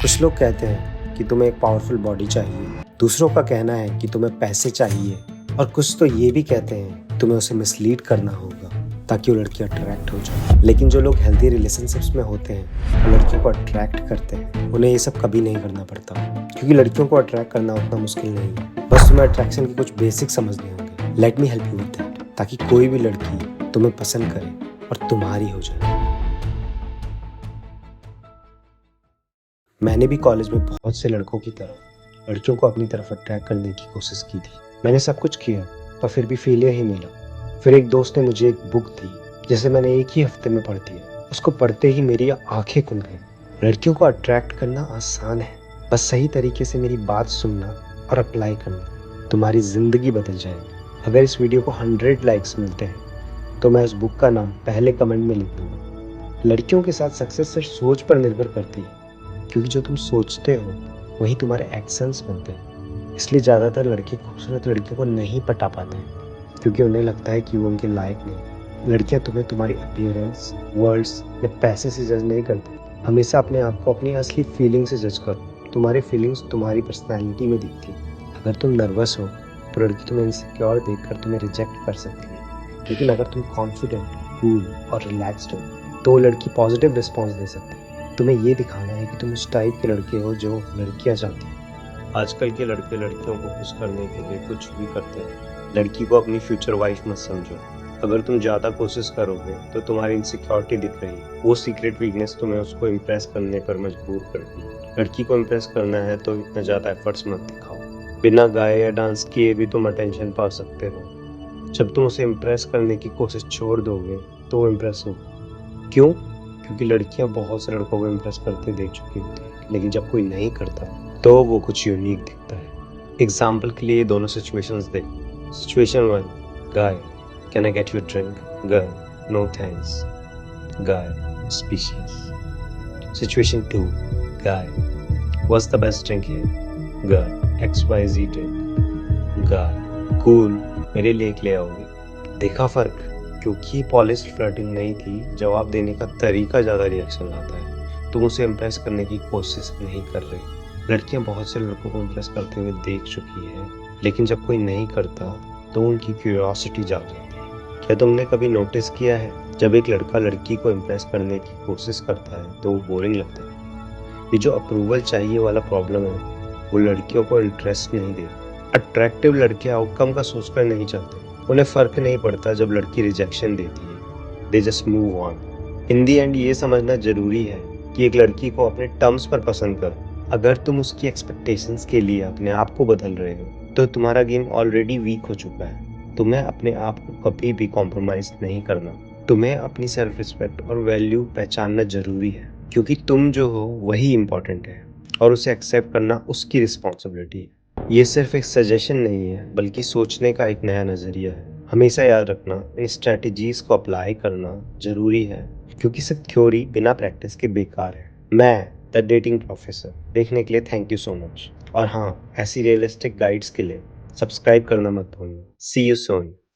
कुछ लोग कहते हैं कि तुम्हें एक पावरफुल बॉडी चाहिए, दूसरों का कहना है कि तुम्हें पैसे चाहिए और कुछ तो ये भी कहते हैं तुम्हें उसे मिसलीड करना होगा ताकि वो लड़की अट्रैक्ट हो जाए। लेकिन जो लोग हेल्दी रिलेशनशिप्स में होते हैं वो लड़कियों को अट्रैक्ट करते हैं, उन्हें ये सब कभी नहीं करना पड़ता क्योंकि लड़कियों को अट्रैक्ट करना उतना मुश्किल नहीं है। बस तुम्हें अट्रैक्शन के कुछ बेसिक समझने होंगे। Let me help you with that, ताकि कोई भी लड़की तुम्हें पसंद करे और तुम्हारी हो जाए। मैंने भी कॉलेज में बहुत से लड़कों की तरह लड़कियों को अपनी तरफ अट्रैक्ट करने की कोशिश की थी। मैंने सब कुछ किया पर फिर भी फेलियर ही मिला। फिर एक दोस्त ने मुझे एक बुक दी जिसे मैंने एक ही हफ्ते में पढ़ दिया। उसको पढ़ते ही मेरी आंखें खुल गई। लड़कियों को अट्रैक्ट करना आसान है, बस सही तरीके से मेरी बात सुनना और अप्लाई करना। तुम्हारी जिंदगी बदल जाएगी। अगर इस वीडियो को 100 लाइक्स मिलते हैं तो मैं उस बुक का नाम पहले कमेंट में लिख दूंगा। लड़कियों के साथ सक्सेस सिर्फ सोच पर निर्भर करती है, क्योंकि जो तुम सोचते हो वही तुम्हारे एक्शंस बनते हैं। इसलिए ज़्यादातर लड़के खूबसूरत लड़कियों को नहीं पटा पाते क्योंकि उन्हें लगता है कि वो उनके लायक नहीं। लड़कियां तुम्हें तुम्हारी अपीयरेंस, वर्ड्स या पैसे से जज नहीं करती। हमेशा अपने आप को अपनी असली फीलिंग से जज करो। तुम्हारी फीलिंग्स तुम्हारी पर्सनैलिटी में दिखती है। अगर तुम नर्वस हो तो लड़की तुम्हें इनसिक्योर देखकर तुम्हें रिजेक्ट कर सकती है, लेकिन अगर तुम कॉन्फिडेंट, कूल और रिलैक्स्ड हो तो वो लड़की पॉजिटिव रिस्पॉन्स दे सकती है। तुम्हें ये दिखाना है कि तुम उस टाइप के लड़के हो जो लड़कियां चाहती हैं। आजकल के लड़के लड़कियों को खुश करने के लिए कुछ भी करते हैं। लड़की को अपनी फ्यूचर वाइफ मत समझो। अगर तुम ज़्यादा कोशिश करोगे तो तुम्हारी इनसिक्योरिटी दिख रही है, वो सीक्रेट वीकनेस तुम्हें उसको इम्प्रेस करने पर मजबूर करती है। लड़की को इम्प्रेस करना है तो इतना ज़्यादा एफर्ट्स मत दिखाओ। बिना गाए या डांस किए भी तुम अटेंशन पा सकते हो। जब तुम उसे इम्प्रेस करने की कोशिश छोड़ दोगे तो वो इम्प्रेस होगी। क्यों? क्योंकि लड़कियां बहुत से लड़कों को इम्प्रेस करते देख चुकी होती है, लेकिन जब कोई नहीं करता तो वो कुछ यूनिक दिखता है। एग्जाम्पल के लिए दोनों सिचुएशंस देखो। Situation 1, guy, can I get you drink? Girl, no thanks. Guy, specious. Situation 2, guy, what's the best drink here? Girl, XYZ drink. Guy, cool, मेरे लिए एक ले आओगे? देखा फर्क? क्योंकि पॉलिश फ्लर्टिंग नहीं थी, जवाब देने का तरीका ज़्यादा रिएक्शन लाता है। तुम उसे इम्प्रेस करने की कोशिश नहीं कर रही। लड़कियां बहुत से लड़कों को इम्प्रेस करते हुए देख चुकी हैं, लेकिन जब कोई नहीं करता तो उनकी क्यूरियोसिटी जाग जाती है। क्या तुमने कभी नोटिस किया है, जब एक लड़का लड़की को इम्प्रेस करने की कोशिश करता है तो वो बोरिंग लगता है? ये जो अप्रूवल चाहिए वाला प्रॉब्लम है, वो लड़कियों को इंटरेस्ट नहीं देता। अट्रैक्टिव लड़के आउटकम का सोचकर नहीं चलते। उन्हें फर्क नहीं पड़ता जब लड़की रिजेक्शन देती है, they just move on. In the and ये समझना जरूरी है कि एक लड़की को अपने टर्म्स पर पसंद करो। अगर तुम उसकी एक्सपेक्टेशंस के लिए अपने आप को बदल रहे हो तो तुम्हारा गेम ऑलरेडी वीक हो चुका है। तुम्हें अपने आप को कभी भी कॉम्प्रोमाइज नहीं करना। तुम्हें अपनी सेल्फ रिस्पेक्ट और वैल्यू पहचानना जरूरी है, क्योंकि तुम जो हो वही इंपॉर्टेंट है और उसे एक्सेप्ट करना उसकी रिस्पॉन्सिबिलिटी है। ये सिर्फ एक सजेशन नहीं है, बल्कि सोचने का एक नया नज़रिया है। हमेशा याद रखना, इन स्ट्रेटजीज को अप्लाई करना जरूरी है, क्योंकि सिर्फ थ्योरी बिना प्रैक्टिस के बेकार है। मैं द डेटिंग प्रोफेसर देखने के लिए थैंक यू सो मच। और हाँ, ऐसी रियलिस्टिक गाइड्स के लिए सब्सक्राइब करना मत भूलना। सी यू सून।